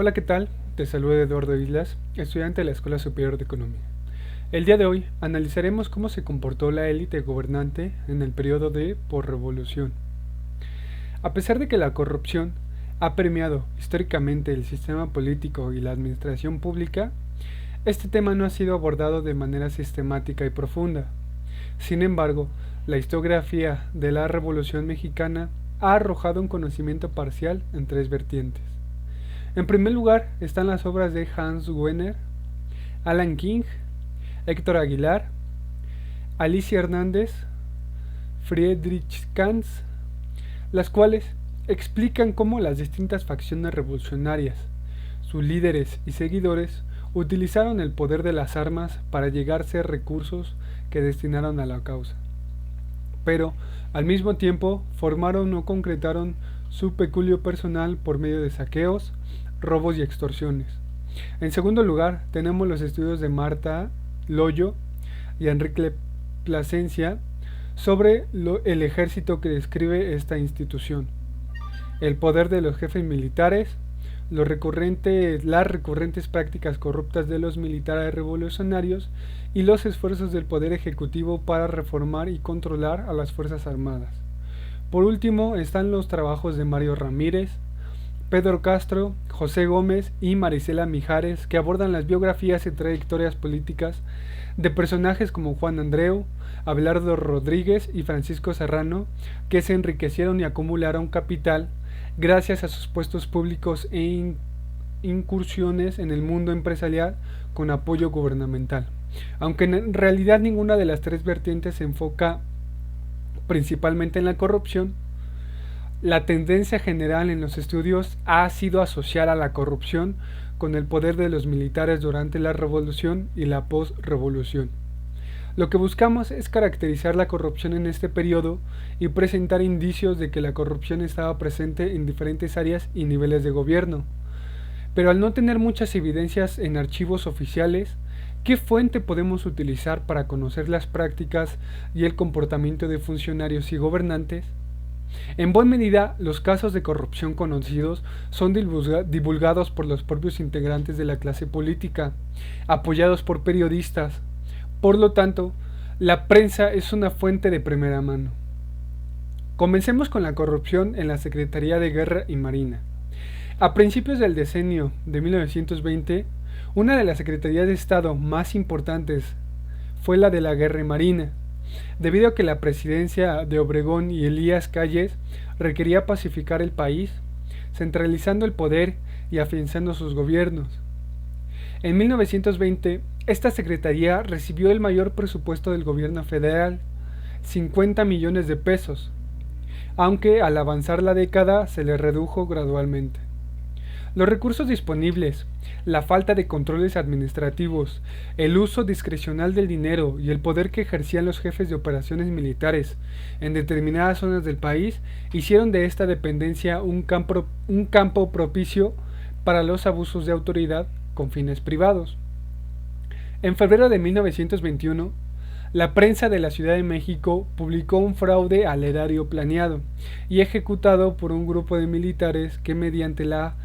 Hola, ¿qué tal? Te saluda Eduardo Islas, estudiante de la Escuela Superior de Economía. El día de hoy analizaremos cómo se comportó la élite gobernante en el periodo de posrevolución. A pesar de que la corrupción ha permeado históricamente el sistema político y la administración pública, este tema no ha sido abordado de manera sistemática y profunda. Sin embargo, la historiografía de la Revolución Mexicana ha arrojado un conocimiento parcial en tres vertientes. En primer lugar están las obras de Hans Werner, Alan King, Héctor Aguilar, Alicia Hernández, Friedrich Kanz, las cuales explican cómo las distintas facciones revolucionarias, sus líderes y seguidores, utilizaron el poder de las armas para llegarse a recursos que destinaron a la causa. Pero, al mismo tiempo, formaron o concretaron su peculio personal por medio de saqueos, robos y extorsiones. En segundo lugar, tenemos los estudios de Marta Loyo y Enrique Plasencia sobre el ejército que describe esta institución, el poder de los jefes militares, las recurrentes prácticas corruptas de los militares revolucionarios y los esfuerzos del poder ejecutivo para reformar y controlar a las Fuerzas Armadas. Por último están los trabajos de Mario Ramírez, Pedro Castro, José Gómez y Marisela Mijares, que abordan las biografías y trayectorias políticas de personajes como Juan Andreu, Abelardo Rodríguez y Francisco Serrano, que se enriquecieron y acumularon capital gracias a sus puestos públicos e incursiones en el mundo empresarial con apoyo gubernamental. Aunque en realidad ninguna de las tres vertientes se enfoca principalmente en la corrupción, la tendencia general en los estudios ha sido asociar a la corrupción con el poder de los militares durante la revolución y la post-revolución. Lo que buscamos es caracterizar la corrupción en este periodo y presentar indicios de que la corrupción estaba presente en diferentes áreas y niveles de gobierno. Pero al no tener muchas evidencias en archivos oficiales, ¿qué fuente podemos utilizar para conocer las prácticas y el comportamiento de funcionarios y gobernantes? En buena medida, los casos de corrupción conocidos son divulgados por los propios integrantes de la clase política, apoyados por periodistas. Por lo tanto, la prensa es una fuente de primera mano. Comencemos con la corrupción en la Secretaría de Guerra y Marina. A principios del decenio de 1920, una de las secretarías de Estado más importantes fue la de la Guerra y Marina, debido a que la presidencia de Obregón y Elías Calles requería pacificar el país, centralizando el poder y afianzando sus gobiernos. En 1920, esta secretaría recibió el mayor presupuesto del gobierno federal, 50 millones de pesos, aunque al avanzar la década se le redujo gradualmente. Los recursos disponibles, la falta de controles administrativos, el uso discrecional del dinero y el poder que ejercían los jefes de operaciones militares en determinadas zonas del país hicieron de esta dependencia un campo propicio para los abusos de autoridad con fines privados. En febrero de 1921, la prensa de la Ciudad de México publicó un fraude al erario planeado y ejecutado por un grupo de militares que mediante la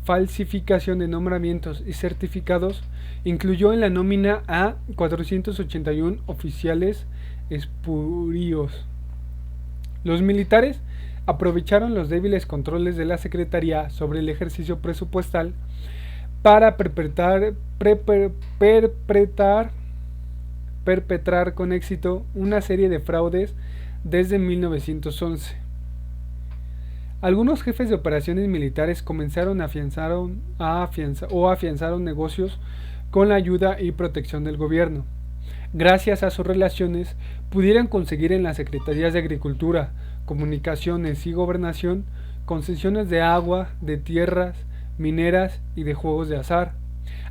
falsificación de nombramientos y certificados incluyó en la nómina a 481 oficiales espurios. Los militares aprovecharon los débiles controles de la Secretaría sobre el ejercicio presupuestal para perpetrar con éxito una serie de fraudes desde 1911. Algunos jefes de operaciones militares comenzaron afianzaron negocios con la ayuda y protección del gobierno. Gracias a sus relaciones, pudieron conseguir en las secretarías de Agricultura, Comunicaciones y Gobernación concesiones de agua, de tierras, mineras y de juegos de azar,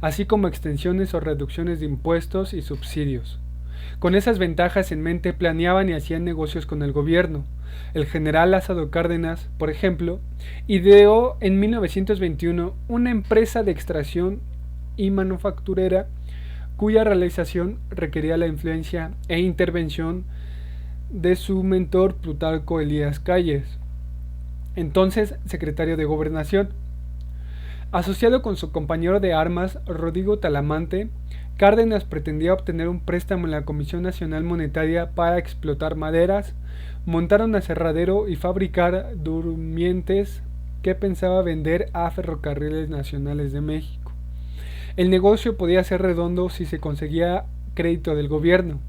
así como extensiones o reducciones de impuestos y subsidios. Con esas ventajas en mente planeaban y hacían negocios con el gobierno. El general Lázaro Cárdenas, por ejemplo, ideó en 1921 una empresa de extracción y manufacturera cuya realización requería la influencia e intervención de su mentor Plutarco Elías Calles, entonces secretario de Gobernación. Asociado con su compañero de armas, Rodrigo Talamante, Cárdenas pretendía obtener un préstamo en la Comisión Nacional Monetaria para explotar maderas, montar un aserradero y fabricar durmientes que pensaba vender a Ferrocarriles Nacionales de México. El negocio podía ser redondo si se conseguía crédito del gobierno,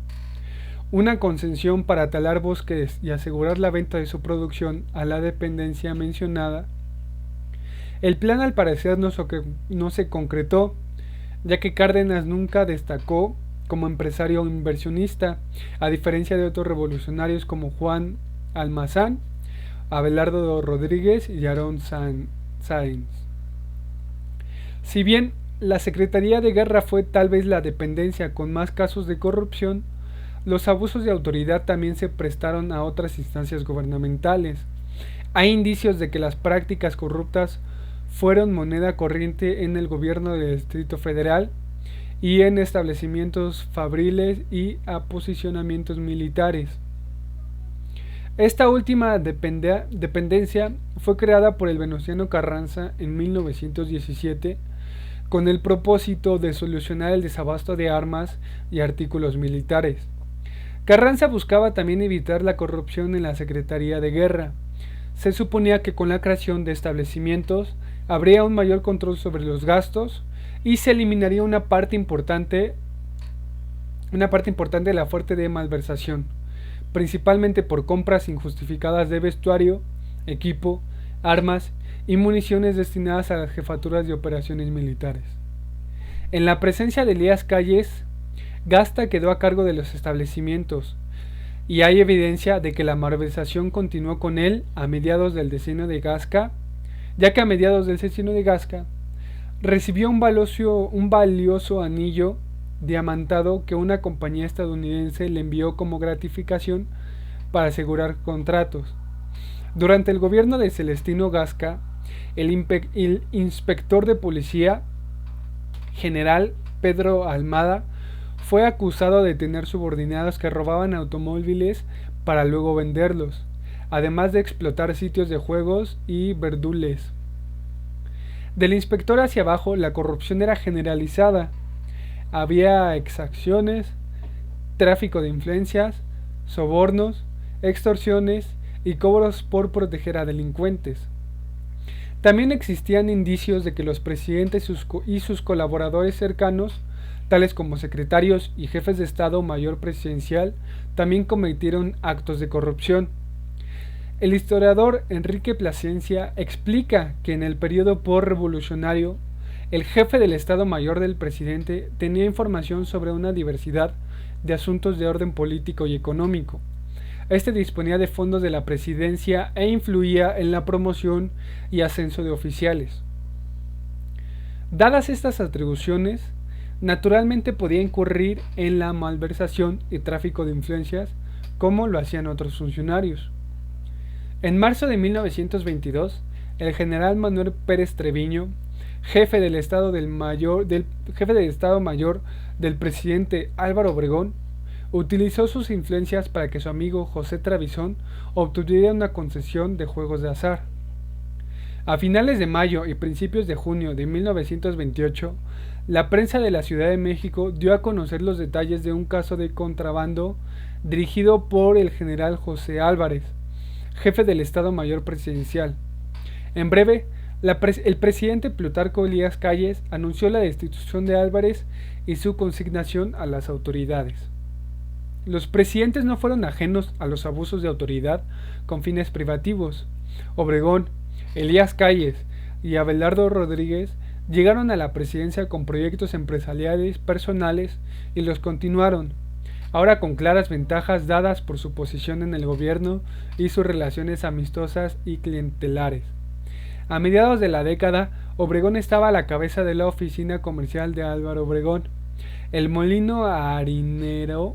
una concesión para talar bosques y asegurar la venta de su producción a la dependencia mencionada. El plan al parecer no se concretó, ya que Cárdenas nunca destacó como empresario o inversionista, a diferencia de otros revolucionarios como Juan Almazán, Abelardo Rodríguez y Aarón Sáenz. Si bien la Secretaría de Guerra fue tal vez la dependencia con más casos de corrupción, los abusos de autoridad también se prestaron a otras instancias gubernamentales. Hay indicios de que las prácticas corruptas fueron moneda corriente en el gobierno del Distrito Federal y en establecimientos fabriles y aposicionamientos militares. Esta última dependencia fue creada por el Venustiano Carranza en 1917 con el propósito de solucionar el desabasto de armas y artículos militares. Carranza buscaba también evitar la corrupción en la Secretaría de Guerra. Se suponía que con la creación de establecimientos habría un mayor control sobre los gastos y se eliminaría una parte importante de la fuente de malversación, principalmente por compras injustificadas de vestuario, equipo, armas y municiones destinadas a las jefaturas de operaciones militares. En la presencia de Elías Calles, Gasta quedó a cargo de los establecimientos, y hay evidencia de que la malversación continuó con él a mediados del decenio de Gasca, ya que a mediados del decenio de Gasca recibió un valioso anillo diamantado que una compañía estadounidense le envió como gratificación para asegurar contratos. Durante el gobierno de Celestino Gasca, el inspector de policía general Pedro Almada fue acusado de tener subordinados que robaban automóviles para luego venderlos, además de explotar sitios de juegos y verdules. Del inspector hacia abajo, la corrupción era generalizada. Había exacciones, tráfico de influencias, sobornos, extorsiones y cobros por proteger a delincuentes. También existían indicios de que los presidentes y sus colaboradores cercanos, tales como secretarios y jefes de Estado Mayor presidencial, también cometieron actos de corrupción. El historiador Enrique Plasencia explica que en el periodo postrevolucionario, el jefe del Estado Mayor del presidente tenía información sobre una diversidad de asuntos de orden político y económico. Este disponía de fondos de la presidencia e influía en la promoción y ascenso de oficiales. Dadas estas atribuciones, naturalmente podía incurrir en la malversación y tráfico de influencias, como lo hacían otros funcionarios. En marzo de 1922, el general Manuel Pérez Treviño, jefe del Estado Mayor del presidente Álvaro Obregón, utilizó sus influencias para que su amigo José Trabzon obtuviera una concesión de juegos de azar. A finales de mayo y principios de junio de 1928, la prensa de la Ciudad de México dio a conocer los detalles de un caso de contrabando dirigido por el general José Álvarez, jefe del Estado Mayor Presidencial. En breve, el presidente Plutarco Elías Calles anunció la destitución de Álvarez y su consignación a las autoridades. Los presidentes no fueron ajenos a los abusos de autoridad con fines privativos. Obregón, Elías Calles y Abelardo Rodríguez llegaron a la presidencia con proyectos empresariales personales y los continuaron, ahora con claras ventajas dadas por su posición en el gobierno y sus relaciones amistosas y clientelares. A mediados de la década, Obregón estaba a la cabeza de la oficina comercial de Álvaro Obregón, el Molino Harinero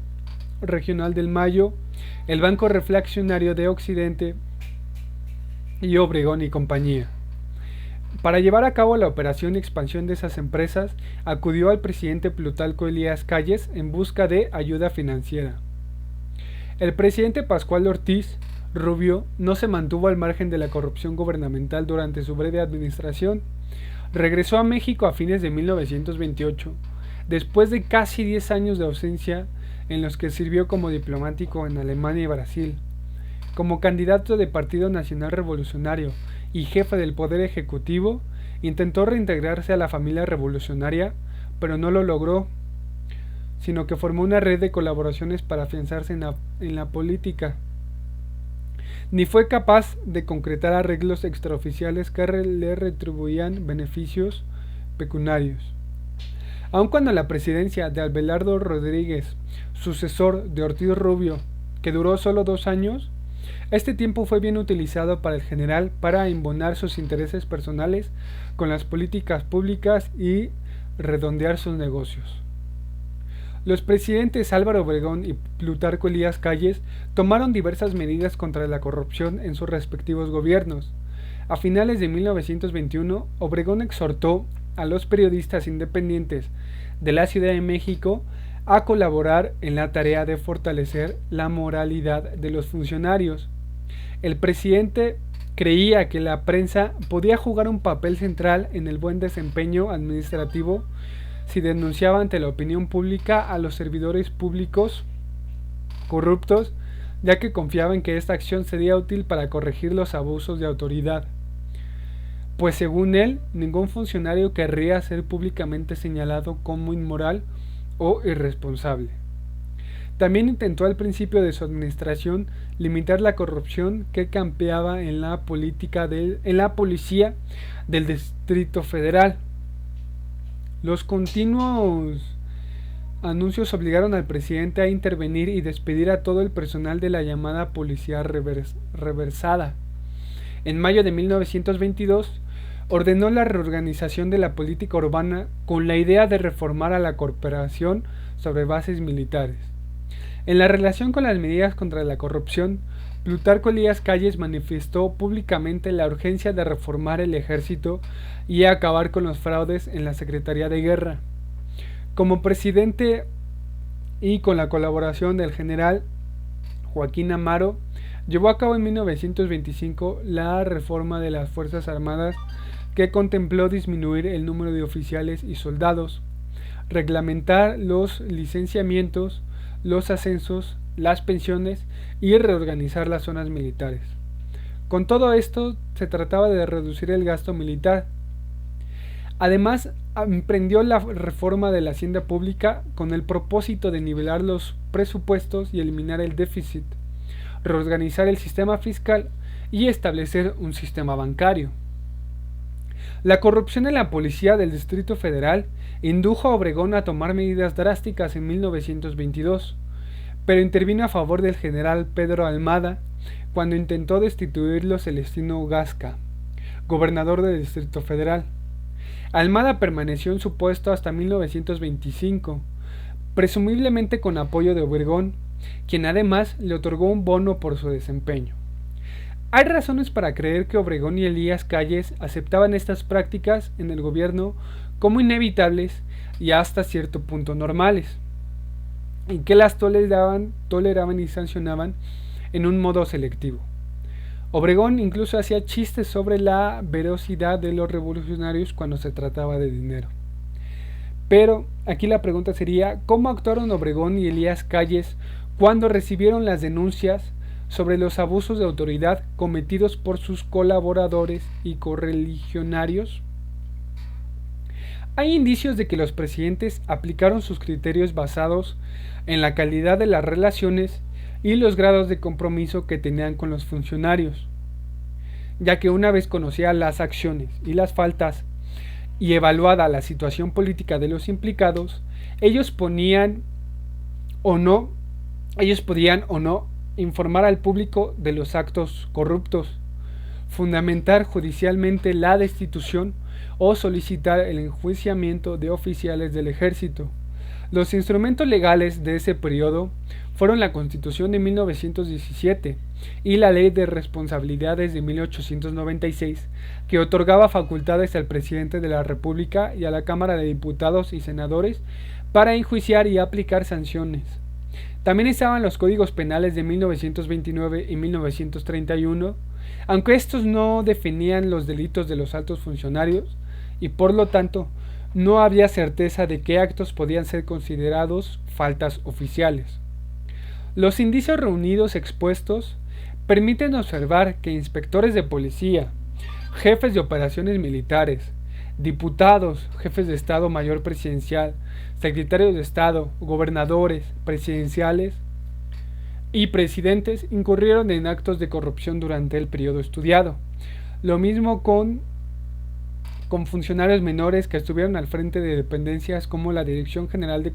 Regional del Mayo, el Banco Refaccionario de Occidente y Obregón y compañía. Para llevar a cabo la operación y expansión de esas empresas, acudió al presidente Plutarco Elías Calles en busca de ayuda financiera. El presidente Pascual Ortiz Rubio no se mantuvo al margen de la corrupción gubernamental durante su breve administración. Regresó a México a fines de 1928, después de casi 10 años de ausencia en los que sirvió como diplomático en Alemania y Brasil. Como candidato de Partido Nacional Revolucionario y jefe del Poder Ejecutivo, intentó reintegrarse a la familia revolucionaria, pero no lo logró, sino que formó una red de colaboraciones para afianzarse en la política. Ni fue capaz de concretar arreglos extraoficiales que le retribuían beneficios pecuniarios. Aun cuando la presidencia de Abelardo Rodríguez, sucesor de Ortiz Rubio, que duró solo 2 años, este tiempo fue bien utilizado para el general para embonar sus intereses personales con las políticas públicas y redondear sus negocios. Los presidentes Álvaro Obregón y Plutarco Elías Calles tomaron diversas medidas contra la corrupción en sus respectivos gobiernos. A finales de 1921, Obregón exhortó a los periodistas independientes de la Ciudad de México a colaborar en la tarea de fortalecer la moralidad de los funcionarios. El presidente creía que la prensa podía jugar un papel central en el buen desempeño administrativo si denunciaba ante la opinión pública a los servidores públicos corruptos, ya que confiaba en que esta acción sería útil para corregir los abusos de autoridad. Pues según él, ningún funcionario querría ser públicamente señalado como inmoral o irresponsable. También intentó al principio de su administración limitar la corrupción que campeaba en la policía del Distrito Federal. Los continuos anuncios obligaron al presidente a intervenir y despedir a todo el personal de la llamada policía reversada. En mayo de 1922, ordenó la reorganización de la política urbana con la idea de reformar a la corporación sobre bases militares. En la relación con las medidas contra la corrupción, Plutarco Elías Calles manifestó públicamente la urgencia de reformar el ejército y acabar con los fraudes en la Secretaría de Guerra. Como presidente y con la colaboración del general Joaquín Amaro, llevó a cabo en 1925 la reforma de las Fuerzas Armadas que contempló disminuir el número de oficiales y soldados, reglamentar los licenciamientos, los ascensos, las pensiones y reorganizar las zonas militares. Con todo esto se trataba de reducir el gasto militar. Además, emprendió la reforma de la hacienda pública con el propósito de nivelar los presupuestos y eliminar el déficit, reorganizar el sistema fiscal y establecer un sistema bancario. La corrupción en la policía del Distrito Federal indujo a Obregón a tomar medidas drásticas en 1922, pero intervino a favor del general Pedro Almada cuando intentó destituirlo Celestino Gasca, gobernador del Distrito Federal. Almada permaneció en su puesto hasta 1925, presumiblemente con apoyo de Obregón, quien además le otorgó un bono por su desempeño. Hay razones para creer que Obregón y Elías Calles aceptaban estas prácticas en el gobierno como inevitables y hasta cierto punto normales, y que las toleraban y sancionaban en un modo selectivo. Obregón incluso hacía chistes sobre la veracidad de los revolucionarios cuando se trataba de dinero. Pero aquí la pregunta sería, ¿cómo actuaron Obregón y Elías Calles cuando recibieron las denuncias sobre los abusos de autoridad cometidos por sus colaboradores y correligionarios? Hay indicios de que los presidentes aplicaron sus criterios basados en la calidad de las relaciones y los grados de compromiso que tenían con los funcionarios, ya que una vez conocida las acciones y las faltas y evaluada la situación política de los implicados, ellos podían o no informar al público de los actos corruptos, fundamentar judicialmente la destitución o solicitar el enjuiciamiento de oficiales del ejército. Los instrumentos legales de ese periodo fueron la Constitución de 1917 y la Ley de Responsabilidades de 1896, que otorgaba facultades al presidente de la República y a la Cámara de Diputados y Senadores para enjuiciar y aplicar sanciones. También estaban los códigos penales de 1929 y 1931, aunque estos no definían los delitos de los altos funcionarios y por lo tanto no había certeza de qué actos podían ser considerados faltas oficiales. Los indicios reunidos expuestos permiten observar que inspectores de policía, jefes de operaciones militares, diputados, jefes de Estado Mayor Presidencial, secretarios de Estado, gobernadores presidenciales y presidentes incurrieron en actos de corrupción durante el periodo estudiado. Lo mismo con funcionarios menores que estuvieron al frente de dependencias como la Dirección General de